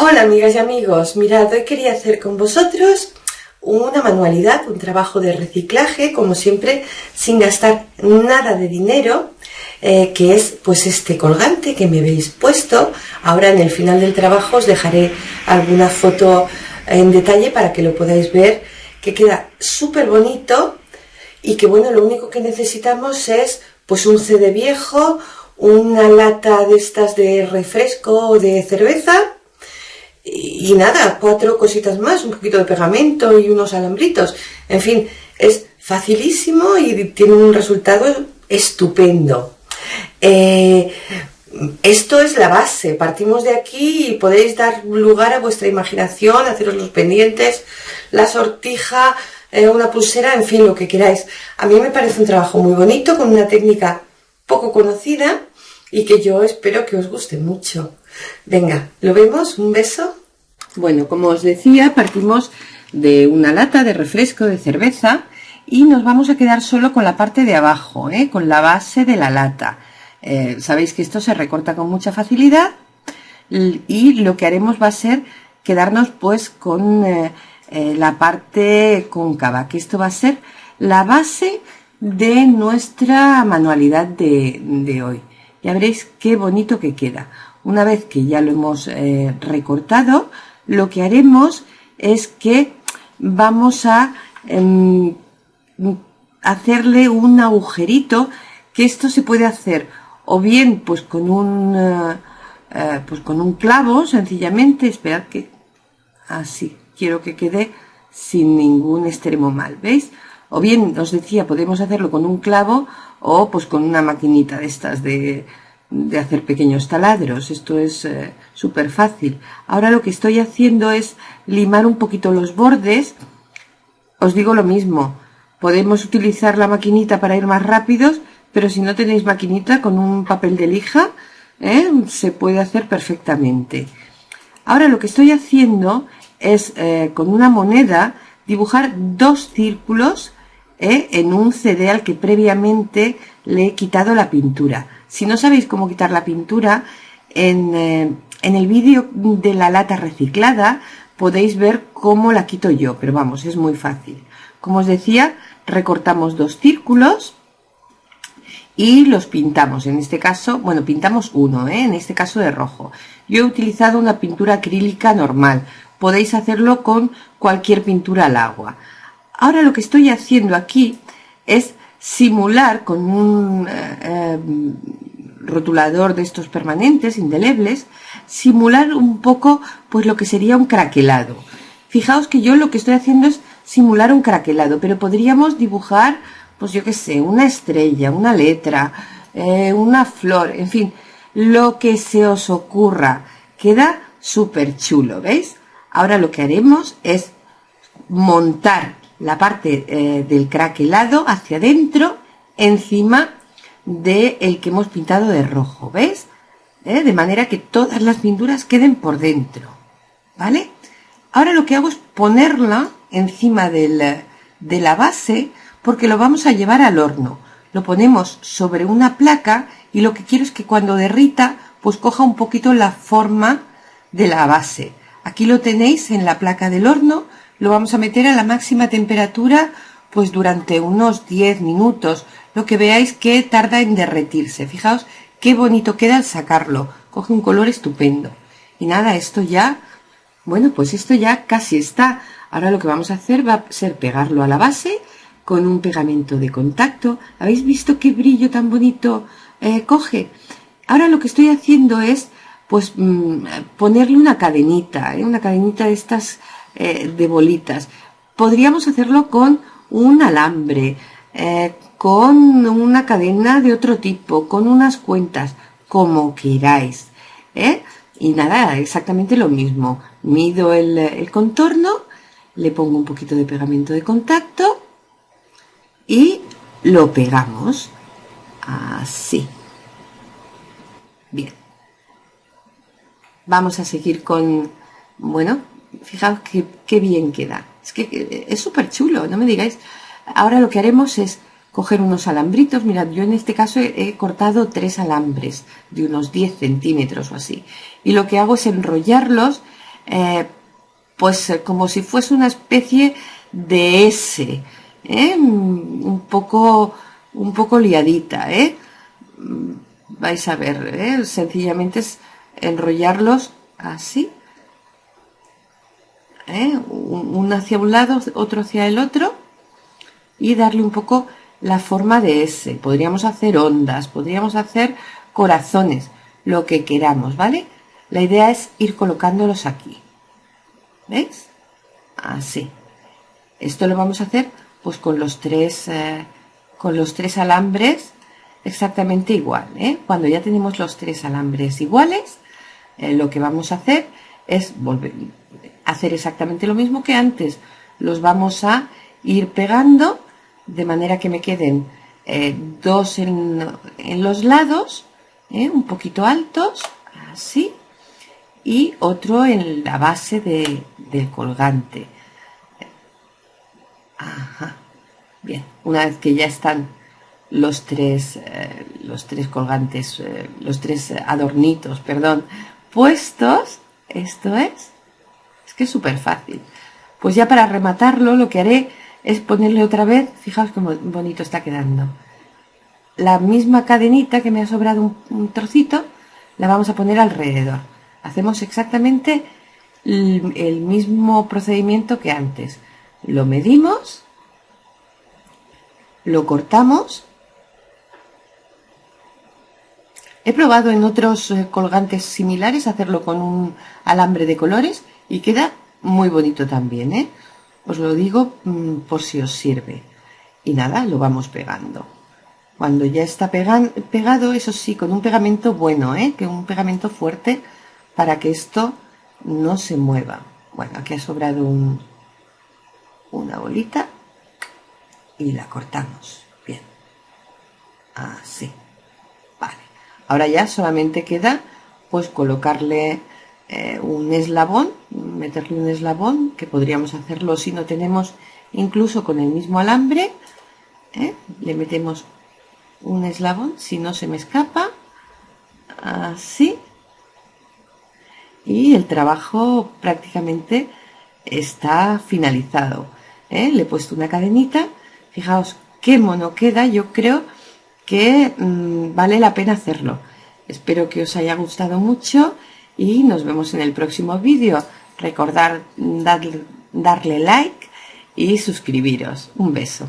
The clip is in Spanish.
Hola amigas y amigos, mirad, hoy quería hacer con vosotros una manualidad, un trabajo de reciclaje, como siempre, sin gastar nada de dinero, que es pues este colgante que me habéis puesto. Ahora en el final del trabajo os dejaré alguna foto en detalle para que lo podáis ver, que queda súper bonito y que bueno, lo único que necesitamos es pues un CD viejo, una lata de estas de refresco o de cerveza, y nada, 4 cositas más, un poquito de pegamento y unos alambritos. En fin, es facilísimo y tiene un resultado estupendo. Esto es la base, partimos de aquí y podéis dar lugar a vuestra imaginación, haceros los pendientes, la sortija, una pulsera, en fin, lo que queráis. A mí me parece un trabajo muy bonito, con una técnica poco conocida y que yo espero que os guste mucho. Venga, ¿lo vemos? ¿Un beso? Bueno, como os decía, partimos de una lata de refresco de cerveza y nos vamos a quedar solo con la parte de abajo, con la base de la lata. Sabéis que esto se recorta con mucha facilidad y lo que haremos va a ser quedarnos pues con la parte cóncava, que esto va a ser la base de nuestra manualidad de hoy. Ya veréis qué bonito que queda. Una vez que ya lo hemos recortado, lo que haremos es que vamos a hacerle un agujerito, que esto se puede hacer o bien pues con un clavo, sencillamente. Esperad que así, quiero que quede sin ningún extremo mal, ¿veis? O bien, os decía, podemos hacerlo con un clavo o pues con una maquinita de estas de hacer pequeños taladros. Esto es súper fácil. Ahora lo que estoy haciendo es limar un poquito los bordes. Os digo lo mismo, podemos utilizar la maquinita para ir más rápidos, pero si no tenéis maquinita, con un papel de lija se puede hacer perfectamente. Ahora lo que estoy haciendo es con una moneda dibujar 2 círculos en un CD al que previamente le he quitado la pintura. Si no sabéis cómo quitar la pintura, en el vídeo de la lata reciclada podéis ver cómo la quito yo, pero vamos, es muy fácil. Como os decía, recortamos 2 círculos y los pintamos. En este caso, bueno, pintamos uno, en este caso de rojo. Yo he utilizado una pintura acrílica normal. Podéis hacerlo con cualquier pintura al agua. Ahora lo que estoy haciendo aquí es simular con un rotulador de estos permanentes, indelebles, simular un poco pues lo que sería un craquelado. Fijaos que yo lo que estoy haciendo es simular un craquelado, pero podríamos dibujar, pues yo qué sé, una estrella, una letra, una flor, en fin, lo que se os ocurra. Queda súper chulo, ¿veis? Ahora lo que haremos es montar la parte del craquelado hacia adentro, encima del que hemos pintado de rojo, ¿veis? De manera que todas las pinturas queden por dentro, ¿vale? Ahora lo que hago es ponerla encima de la base, porque lo vamos a llevar al horno. Lo ponemos sobre una placa y lo que quiero es que cuando derrita, pues coja un poquito la forma de la base. Aquí lo tenéis en la placa del horno. Lo vamos a meter a la máxima temperatura pues durante unos 10 minutos, lo que veáis que tarda en derretirse. Fijaos qué bonito queda al sacarlo, coge un color estupendo. Y nada, esto ya, bueno, pues esto ya casi está. Ahora lo que vamos a hacer va a ser pegarlo a la base con un pegamento de contacto. ¿Habéis visto qué brillo tan bonito coge? Ahora lo que estoy haciendo es pues ponerle una cadenita de estas de bolitas. Podríamos hacerlo con un alambre, con una cadena de otro tipo, con unas cuentas, como queráis, y nada, exactamente lo mismo. Mido el contorno, le pongo un poquito de pegamento de contacto y lo pegamos así. Bien, vamos a seguir con, bueno, fijaos qué bien queda. Es que es súper chulo, no me digáis. Ahora lo que haremos es coger unos alambritos. Mirad, yo en este caso he cortado 3 alambres de unos 10 centímetros o así. Y lo que hago es enrollarlos como si fuese una especie de S, un poco liadita, vais a ver, sencillamente es enrollarlos así, uno hacia un lado, otro hacia el otro, y darle un poco la forma de S. Podríamos hacer ondas, podríamos hacer corazones, lo que queramos, ¿vale? La idea es ir colocándolos aquí, ¿veis? Así. Esto lo vamos a hacer pues con los tres alambres exactamente igual, Cuando ya tenemos los 3 alambres iguales, lo que vamos a hacer es hacer exactamente lo mismo que antes. Los vamos a ir pegando de manera que me queden 2 en los lados, un poquito altos, así, y otro en la base del colgante. Ajá. Bien, una vez que ya están los tres colgantes, los 3 adornitos, perdón, puestos, esto es que es súper fácil. Pues ya para rematarlo, lo que haré es ponerle otra vez, fijaos qué bonito está quedando, la misma cadenita que me ha sobrado un trocito, la vamos a poner alrededor. Hacemos exactamente el mismo procedimiento que antes. Lo medimos, lo cortamos. He probado en otros colgantes similares hacerlo con un alambre de colores y queda muy bonito también, Os lo digo por si os sirve. Y nada, lo vamos pegando. Cuando ya está pegado, eso sí, con un pegamento bueno, que un pegamento fuerte para que esto no se mueva. Bueno, aquí ha sobrado una bolita y la cortamos. Bien. Así. Vale. Ahora ya solamente queda pues colocarle un eslabón, meterle un eslabón, que podríamos hacerlo si no tenemos incluso con el mismo alambre, le metemos un eslabón, si no se me escapa, así, y el trabajo prácticamente está finalizado. Le he puesto una cadenita, fijaos qué mono queda. Yo creo que vale la pena hacerlo. Espero que os haya gustado mucho y nos vemos en el próximo vídeo. Recordad darle like y suscribiros. Un beso.